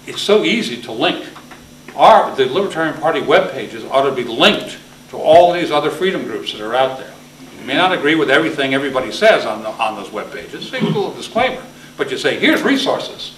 It's so easy to link. The Libertarian Party web pages ought to be linked to all these other freedom groups that are out there. You may not agree with everything everybody says on those web pages. Say a little disclaimer, but you say, here's resources.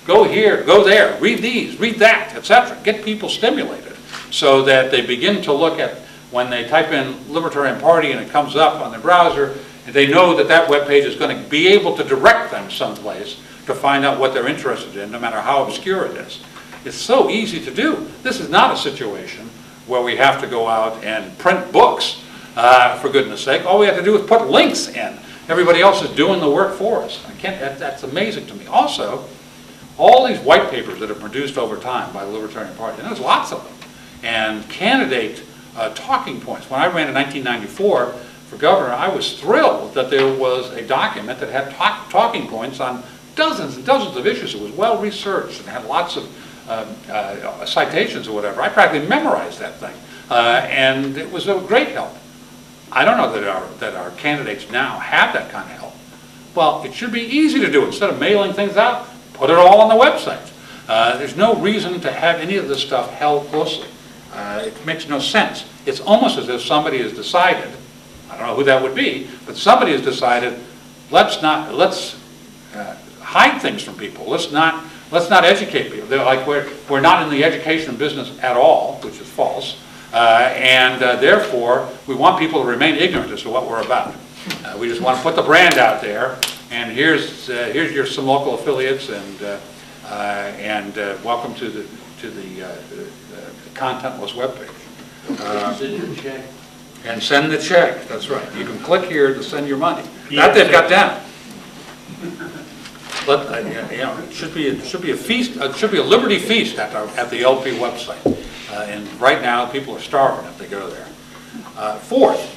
Go here, go there, read these, read that, etc. Get people stimulated so that they begin to look at, when they type in Libertarian Party and it comes up on their browser, and they know that that web page is going to be able to direct them someplace to find out what they're interested in, no matter how obscure it is. It's so easy to do. This is not a situation where we have to go out and print books, for goodness sake. All we have to do is put links in. Everybody else is doing the work for us. That's amazing to me. Also, all these white papers that are produced over time by the Libertarian Party, and there's lots of them, and candidate talking points. When I ran in 1994 for governor, I was thrilled that there was a document that had talking points on dozens and dozens of issues. It was well researched and had lots of citations or whatever. I practically memorized that thing, and it was a great help. I don't know that our candidates now have that kind of help. Well, it should be easy to do. Instead of mailing things out, put it all on the website. There's no reason to have any of this stuff held closely. It makes no sense. It's almost as if somebody has decided, I don't know who that would be, but somebody has decided, let's hide things from people. Let's not educate people. They're like, we're not in the education business at all, which is false, and therefore we want people to remain ignorant as to what we're about. We just want to put the brand out there, and here's your some local affiliates, and welcome to the contentless webpage. Send your check. And send the check. That's right. You can click here to send your money. That they've got down. But it should be a feast. It should be a liberty feast at the LP website. And right now, people are starving if they go there. Fourth,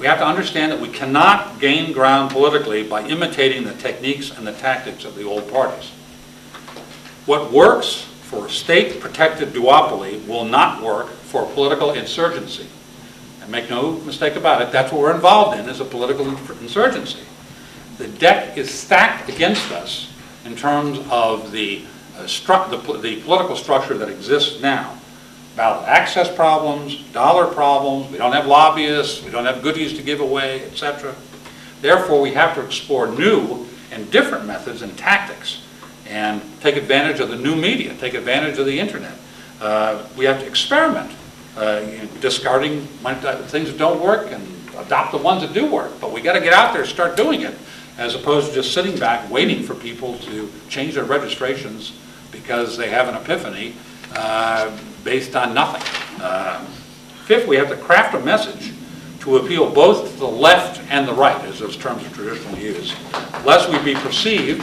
we have to understand that we cannot gain ground politically by imitating the techniques and the tactics of the old parties. What works for state-protected duopoly will not work for political insurgency. And make no mistake about it, that's what we're involved in, is a political insurgency. The deck is stacked against us in terms of the political structure that exists now. Ballot access problems, dollar problems, we don't have lobbyists, we don't have goodies to give away, etc. Therefore, we have to explore new and different methods and tactics and take advantage of the new media, take advantage of the internet. We have to experiment, discarding things that don't work and adopt the ones that do work. But we got to get out there and start doing it, as opposed to just sitting back waiting for people to change their registrations because they have an epiphany based on nothing. Fifth, we have to craft a message to appeal both to the left and the right, as those terms are traditionally used, lest we be perceived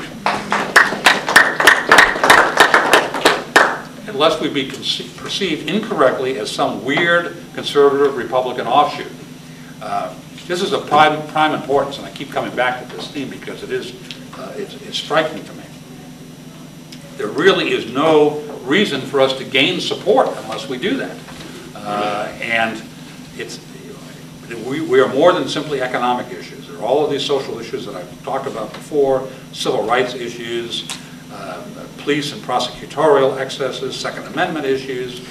incorrectly as some weird conservative Republican offshoot. This is of prime importance, and I keep coming back to this theme because it's striking to me. There really is no reason for us to gain support unless we do that. And we are more than simply economic issues. There are all of these social issues that I've talked about before, civil rights issues, police and prosecutorial excesses, Second Amendment issues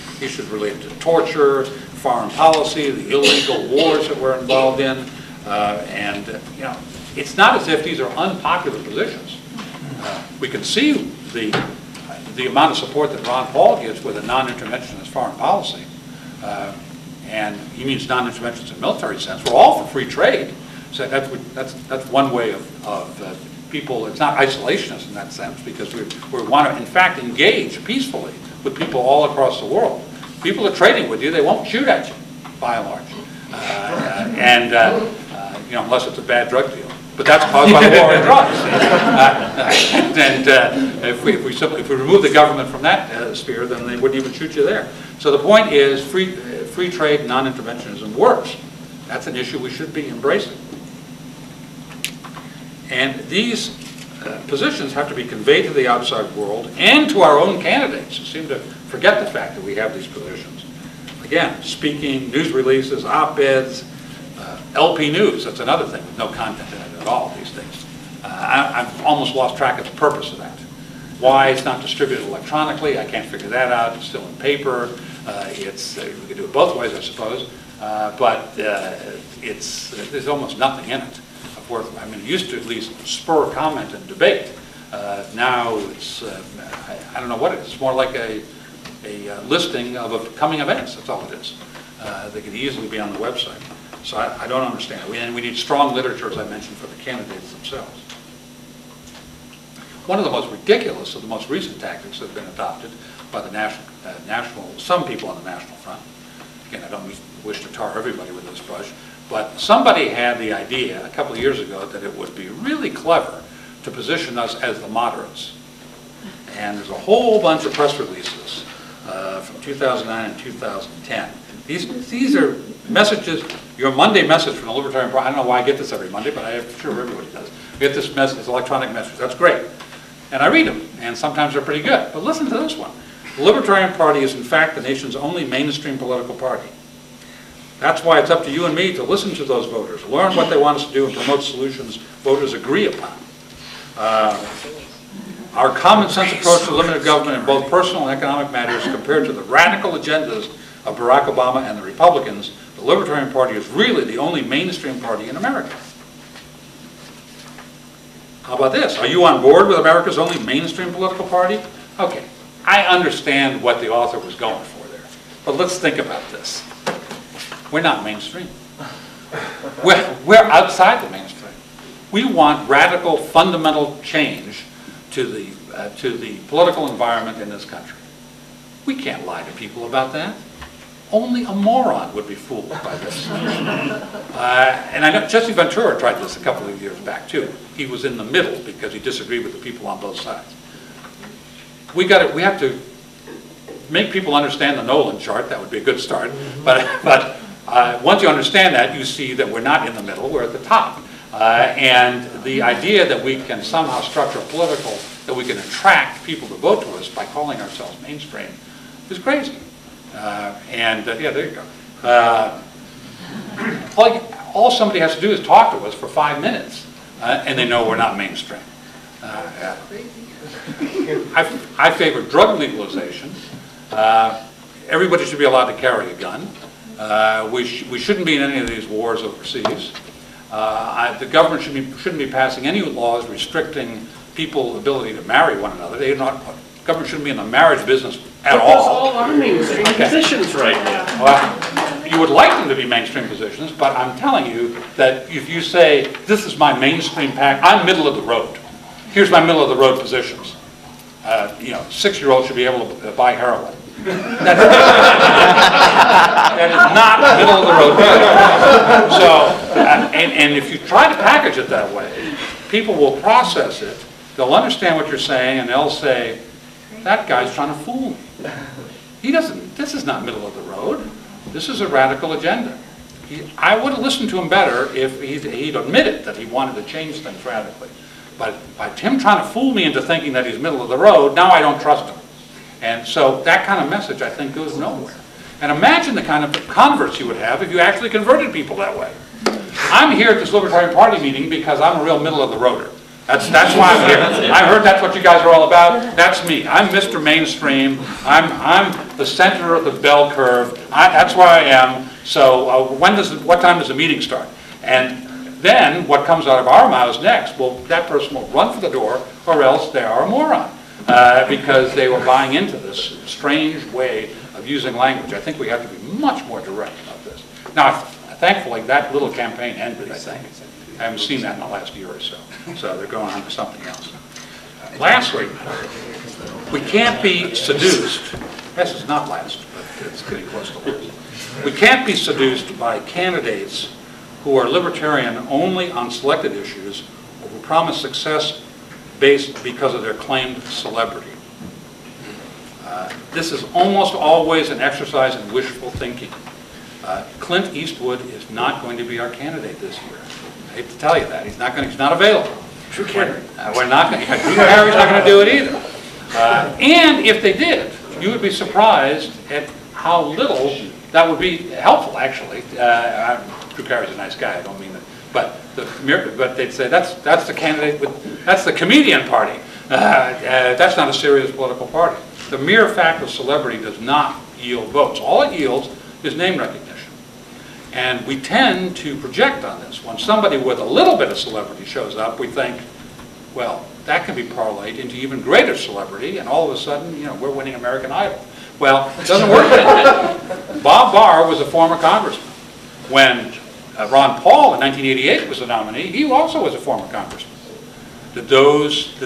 related to torture, foreign policy, the illegal wars that we're involved in, it's not as if these are unpopular positions. We can see the amount of support that Ron Paul gives with a non-interventionist foreign policy, and he means non-interventionist in a military sense. We're all for free trade, so that's one way of people. It's not isolationist in that sense, because we want to, in fact, engage peacefully with people all across the world. People are trading with you; they won't shoot at you, by and large, unless it's a bad drug deal. But that's caused by the war on drugs. If we remove the government from that sphere, then they wouldn't even shoot you there. So the point is, free trade, non-interventionism works. That's an issue we should be embracing. And these positions have to be conveyed to the outside world and to our own candidates, who seem to forget the fact that we have these positions. Again, speaking, news releases, op-eds, LP News, that's another thing with no content in it at all these days. I've almost lost track of the purpose of that. Why it's not distributed electronically, I can't figure that out. It's still in paper. We could do it both ways, I suppose. But there's almost nothing in it. I mean, it used to at least spur comment and debate. Now it's, I don't know what it is. It's more like a listing of upcoming events. That's all it is. They could easily be on the website. So I don't understand. And we need strong literature, as I mentioned, for the candidates themselves. One of the most ridiculous of the most recent tactics that have been adopted by the some people on the National Front. Again, I don't wish to tar everybody with this brush, but somebody had the idea a couple of years ago that it would be really clever to position us as the moderates. And there's a whole bunch of press releases from 2009 and 2010. These are messages, your Monday message from the Libertarian Party. I don't know why I get this every Monday, but I'm sure everybody does. We get this message, this electronic message. That's great. And I read them, and sometimes they're pretty good. But listen to this one. The Libertarian Party is in fact the nation's only mainstream political party. That's why it's up to you and me to listen to those voters, learn what they want us to do, and promote solutions voters agree upon. Our common sense approach to limited government in both personal and economic matters compared to the radical agendas of Barack Obama and the Republicans, the Libertarian Party is really the only mainstream party in America. How about this? Are you on board with America's only mainstream political party? Okay, I understand what the author was going for there, but let's think about this. We're not mainstream. We're outside the mainstream. We want radical, fundamental change to the political environment in this country. We can't lie to people about that. Only a moron would be fooled by this. And I know Jesse Ventura tried this a couple of years back too. He was in the middle because he disagreed with the people on both sides. We have to make people understand the Nolan chart. That would be a good start. But once you understand that, you see that we're not in the middle. We're at the top. And the idea that we can somehow structure political, that we can attract people to vote to us by calling ourselves mainstream is crazy. Yeah, there you go. All somebody has to do is talk to us for 5 minutes, and they know we're not mainstream. I favor drug legalization. Everybody should be allowed to carry a gun. We shouldn't be in any of these wars overseas. The government shouldn't be passing any laws restricting people's ability to marry one another. Government shouldn't be in the marriage business at all. That's all our mainstream positions right now. Well, you would like them to be mainstream positions, but I'm telling you that if you say, this is my mainstream pack, I'm middle of the road. Here's my middle of the road positions. 6-year-olds should be able to buy heroin. That is not middle of the road. So, and if you try to package it that way, people will process it, they'll understand what you're saying, and they'll say, that guy's trying to fool me. This is not middle of the road. This is a radical agenda. I would have listened to him better if he'd admitted that he wanted to change things radically. But by him trying to fool me into thinking that he's middle of the road, now I don't trust him. And so that kind of message, I think, goes nowhere. And imagine the kind of converts you would have if you actually converted people that way. I'm here at this Libertarian Party meeting because I'm a real middle of the roader. That's why I'm here. I heard that's what you guys are all about. That's me. I'm Mr. Mainstream. I'm the center of the bell curve. That's where I am. So what time does the meeting start? And then what comes out of our mouths next? Well, that person will run for the door, or else they are a moron because they were buying into this strange way of using language. I think we have to be much more direct about this. Now, thankfully, that little campaign ended, I think. I haven't seen that in the last year or so. So they're going on to something else. Lastly, we can't be seduced. This is not last, but it's getting close to last. We can't be seduced by candidates who are libertarian only on selected issues or who promise success based because of their claimed celebrity. This is almost always an exercise in wishful thinking. Clint Eastwood is not going to be our candidate this year. I hate to tell you that. He's not available. Drew Carey. Drew Carey's not going to do it either. And if they did, you would be surprised at how little that would be helpful, actually. Drew Carey's a nice guy, I don't mean that. But they'd say, that's the candidate, that's the comedian party. That's not a serious political party. The mere fact of celebrity does not yield votes. All it yields is name recognition. And we tend to project on this. When somebody with a little bit of celebrity shows up, we think, well, that can be parlayed into even greater celebrity, and all of a sudden, you know, we're winning American Idol. Well, it doesn't work that way. Bob Barr was a former congressman. When Ron Paul in 1988 was the nominee, he also was a former congressman. Did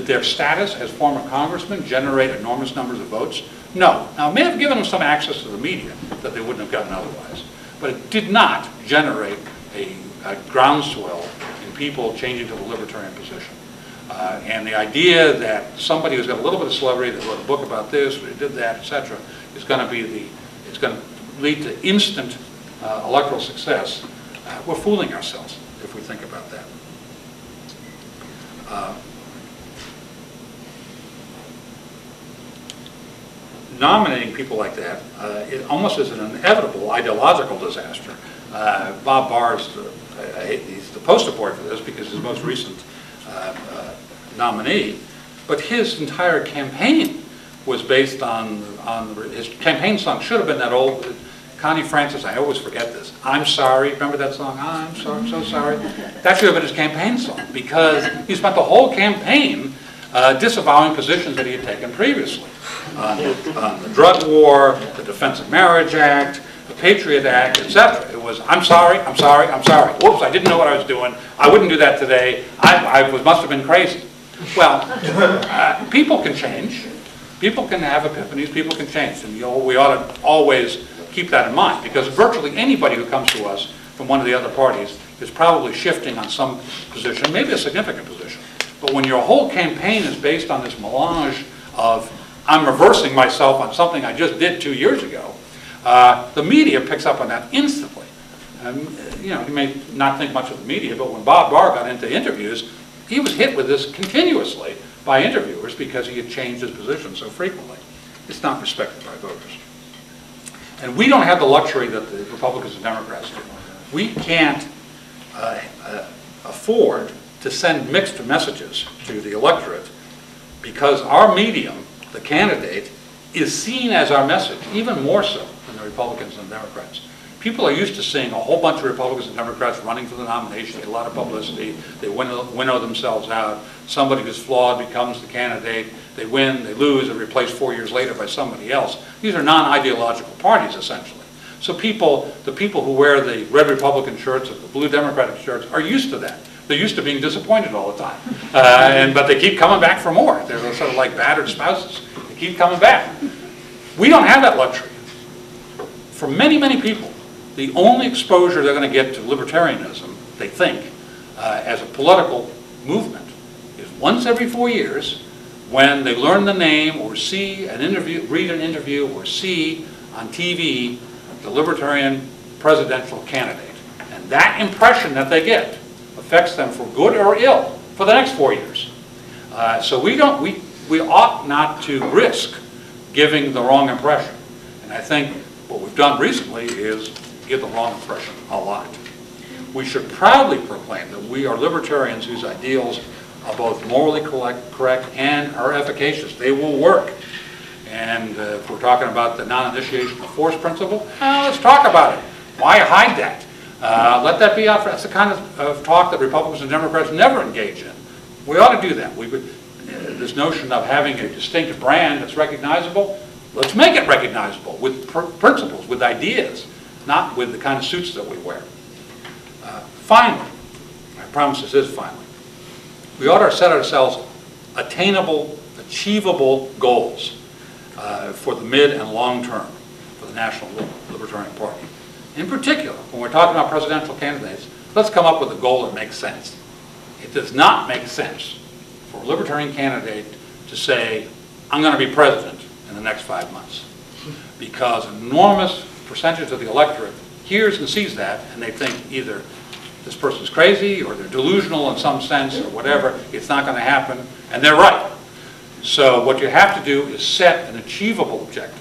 their status as former congressmen generate enormous numbers of votes? No. Now, it may have given them some access to the media that they wouldn't have gotten otherwise, but it did not generate a groundswell in people changing to the libertarian position. And the idea that somebody who's got a little bit of celebrity that wrote a book about this, or did that, etc., is going to it's going to lead to instant electoral success. We're fooling ourselves if we think about that. Nominating people like that it almost is an inevitable ideological disaster. Bob Barr's he's the poster boy for this because his most recent nominee, but his entire campaign was based on his campaign song should have been that old Connie Francis, I always forget this, I'm sorry, remember that song? I'm sorry, I'm so sorry. That should have been his campaign song because he spent the whole campaign disavowing positions that he had taken previously on the drug war, the Defense of Marriage Act, the Patriot Act, etc. It was, I'm sorry, I'm sorry, I'm sorry. Whoops, I didn't know what I was doing. I wouldn't do that today. I must have been crazy. Well, people can change. People can have epiphanies. People can change. And we ought to always keep that in mind because virtually anybody who comes to us from one of the other parties is probably shifting on some position, maybe a significant position. But when your whole campaign is based on this melange of I'm reversing myself on something I just did 2 years ago, the media picks up on that instantly. You know, you may not think much of the media, but when Bob Barr got into interviews, he was hit with this continuously by interviewers because he had changed his position so frequently. It's not respected by voters. And we don't have the luxury that the Republicans and Democrats do. We can't afford to send mixed messages to the electorate because our medium, the candidate, is seen as our message, even more so than the Republicans and Democrats. People are used to seeing a whole bunch of Republicans and Democrats running for the nomination, get a lot of publicity, they winnow themselves out, somebody who's flawed becomes the candidate, they win, they lose, they're replaced 4 years later by somebody else. These are non-ideological parties, essentially. So the people who wear the red Republican shirts or the blue Democratic shirts are used to that. They're used to being disappointed all the time. But they keep coming back for more. They're sort of like battered spouses. They keep coming back. We don't have that luxury. For many, many people, the only exposure they're going to get to libertarianism, they think, as a political movement, is once every 4 years when they learn the name or see an interview, read an interview, or see on TV the Libertarian presidential candidate. And that impression that they get affects them for good or ill for the next 4 years. So we ought not to risk giving the wrong impression. And I think what we've done recently is give the wrong impression a lot. We should proudly proclaim that we are libertarians whose ideals are both morally correct and are efficacious. They will work. And if we're talking about the non-initiation of force principle, let's talk about it. Why hide that? Let that be out. That's the kind of talk that Republicans and Democrats never engage in. We ought to do that. This notion of having a distinct brand that's recognizable, let's make it recognizable with principles, with ideas, not with the kind of suits that we wear. Finally, I promise this is finally, we ought to set ourselves attainable, achievable goals for the mid and long term for the National Libertarian Party. In particular, when we're talking about presidential candidates, let's come up with a goal that makes sense. It does not make sense for a Libertarian candidate to say, I'm going to be president in the next 5 months. Because an enormous percentage of the electorate hears and sees that, and they think either this person's crazy, or they're delusional in some sense, or whatever, it's not going to happen, and they're right. So what you have to do is set an achievable objective.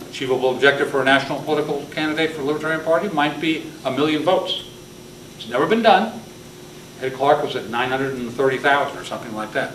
An achievable objective for a national political candidate for the Libertarian Party might be 1 million votes. It's never been done. Ed Clark was at 930,000 or something like that.